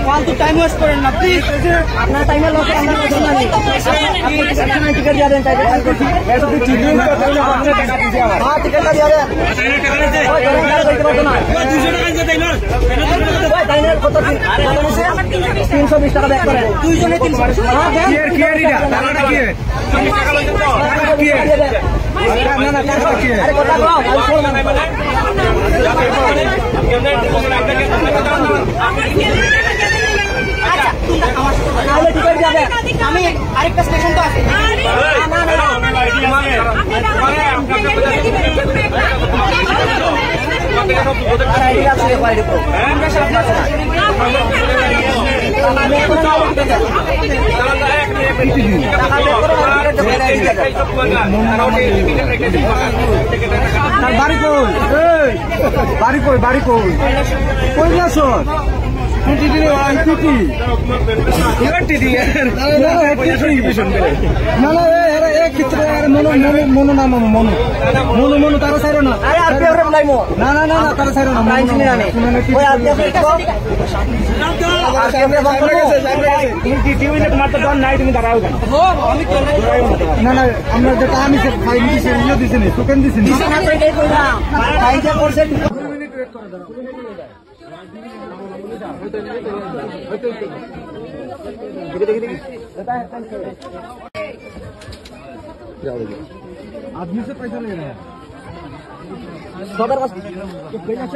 ফালতু time waste করেন না প্লিজ। আপনার টাইমে লস টিকিট দিয়ে দেন, টিকিটটা দিয়ে দেন। 320 টাকা ব্যাক করেন দুইজনে। 320 আমি আরেকটা স্টেশন তো আছে। বাড়ি কই বাড়ি কই কই না শোন তারা ছাড়ো না, তারা ছাড়ো না। না না আমরা যেটা আমি ফাইন দিচ্ছি দিচ্ছি টোকেন দিচ্ছি। आदमी से पैसा ले रहे हैं।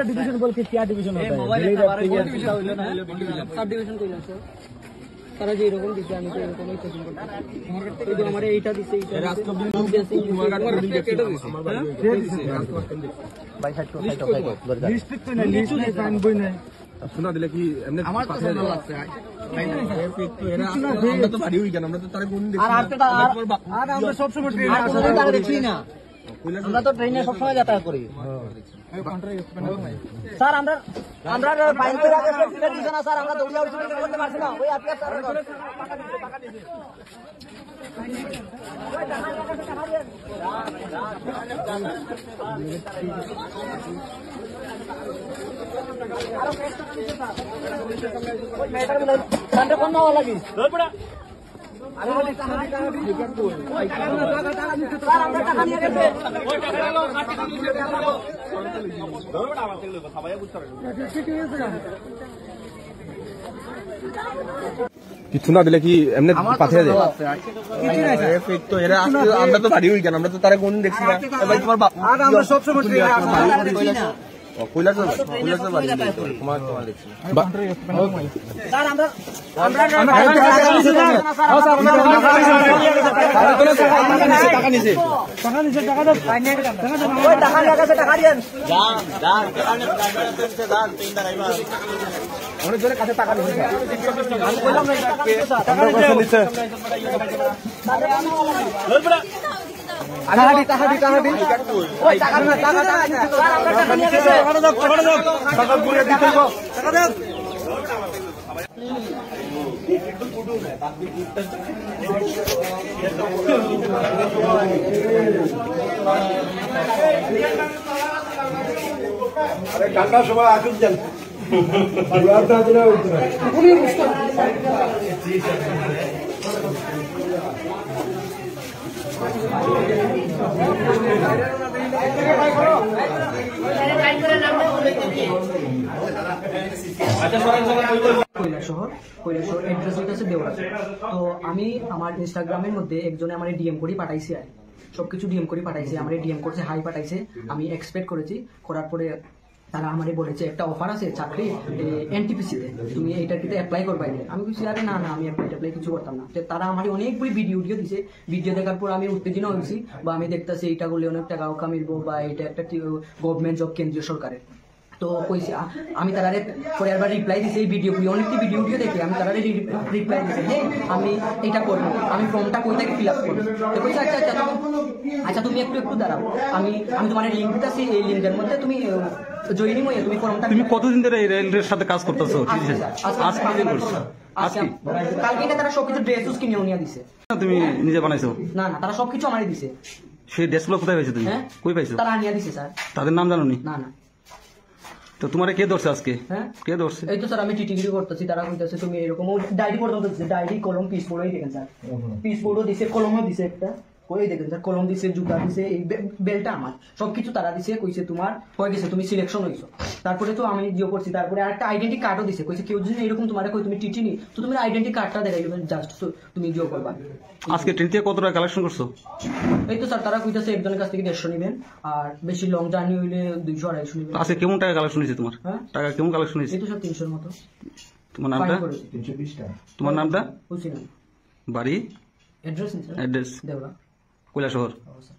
डिवीजन बोल के क्या डिवीजन होता है? सब डिवीजन कोई আছে তারা যে এরকম দিছে আমি তো এরকমই কোচিং করতে এই যে আমারে এইটা দিছে এইটা রাস্তা দিছে তোমার কাছে কেটে দিছে আমার বাড়ি দিছে ভাই সাইড লিস্ট তো না লিস্ট নাই ফাইন বই নাই শোনা দিলে কি এমনি আমার পাশে লাগছে আমরা তো বাড়ি হই কেন আমরা তো তারে কোন দেখি আর আমরা সব সময় ট্রেনে আসলে তারে দেখি না আমরা তো ট্রেনে সব সময় যাতায়াত করি স্যার। আমরা ফাইন করে আগে টিকিট দিছ না স্যার, আমরা দৌড়িয়া উঠে টিকিট করতে পারছি না। ওই আপনি টাকা দিছে কোন নাও লাগি আমি বলি টাকা আমরা টাকা নিয়ে গেছে কিছু না দিলে কি এমনি পাঠিয়ে যায় তো এরা আমরা তো বাড়ি হই কেন আমরা তো তারা কোন দেখছি না তোমার আমরা সবসময় অনেক জনের কাছে টাকা নিচ্ছে আমি বললাম না টাকা নিচ্ছে ওই টাকা না টাকা টাকা নিয়ে গেছে টাকা বুড়িয়ে দিতে হবে টাকা দেন আরে কাকা সবাই আসুন যান কৈলাসহর এড্রেস হইতেছে দেওয়া। তো আমি আমার ইনস্টাগ্রামের মধ্যে একজনে আমার ডিএম করে পাঠাইছি, আর সবকিছু ডিএম করে পাঠাইছে, আমার ডিএম করছে, হাই পাঠাইছে, আমি এক্সপেক্ট করেছি। করার পরে তারা আমারে বলেছে একটা অফার আছে চাকরি এনটিপিসিতে, তুমি এইটাতে অ্যাপ্লাই করবাই। আমি বলছি আরে না না আমি অ্যাপ্লাই কিছু করতাম না। তারা আমার অনেকগুলি ভিডিও দিছে, ভিডিও দেখার পর আমি উত্তেজনা হয়েছি, বা আমি দেখতেছি এইটা করলে অনেক টাকাও কামিলবো, বা এটা একটা গভর্নমেন্ট জব কেন্দ্রীয় সরকারের। তো কইছে আমি তারা পরে আবার রিপ্লাই দিছি এই ভিডিও অনেকটি ভিডিও দেখি আমি তারা রিপ্লাই দিছি হ্যাঁ আমি এটা করবো আমি ফর্মটা কই থেকে ফিল আপ করবো তো কইছে আচ্ছা তুমি একটু দাঁড়াও আমি তোমার লিঙ্ক দিতেছি এই লিঙ্কের মধ্যে তুমি জয়েনিং হয়ে তুমি ফর্মটা তুমি কতদিন ধরে এই রেলের সাথে কাজ করতেছো আজকে কতদিন করছো আজকে কালকে তারা সবকিছু ড্রেস কিনে নিয়ে দিছে তুমি নিজে বানাইছো না তারা সবকিছু আমারই দিছে সেই ড্রেসগুলো কোথায় পাইছো তুমি হ্যাঁ কই পাইছো তারা আনিয়া দিছে স্যার তাদের নাম জানো নি না তো তোমারে কে ধরছে আজকে হ্যাঁ কে ধরছে এই তো স্যার আমি টিটিগিরি করতেছি তারা কইতাছে তুমি এরকম ডায়েরি পর্যন্ত দিচ্ছে ডায়েরি কলম পিস বোর্ডই দেখেন স্যার পিস বোর্ডও দিছে কলমও দিছে একটা ওই দেখেন স্যার কলম দিছে জুতা দিছে এই বেলটা আমার সবকিছু তারা দিছে কইছে তোমার হয়ে গেছে তুমি সিলেকশন হইছো তারপরে তো আমি জিও করছি তারপরে আরেকটা আইডেন্টি কার্ডও দিছে কইছে কেউ যদি এরকম তোমার কই তুমি টিটি নি তো তুমি আইডেন্টি কার্ডটা দেখাই জাস্ট তুমি জিও করবা আজকে ট্রেন থেকে কত টাকা কালেকশন করছো এই তো স্যার তারা কইতাছে একজনের কাছ থেকে 150 নেবেন আর বেশি লং জার্নি হইলে 200 250 নেবেন আজকে কেমন টাকা কালেকশন হয়েছে তোমার হ্যাঁ টাকা কেমন কালেকশন হয়েছে এই তো সব 300 এর মতো তোমার নামটা 320 টাকা তোমার নামটা বুঝছি না বাড়ি অ্যাড্রেস নিন স্যার অ্যাড্রেস দেওয়া কৈলাসহর স্যার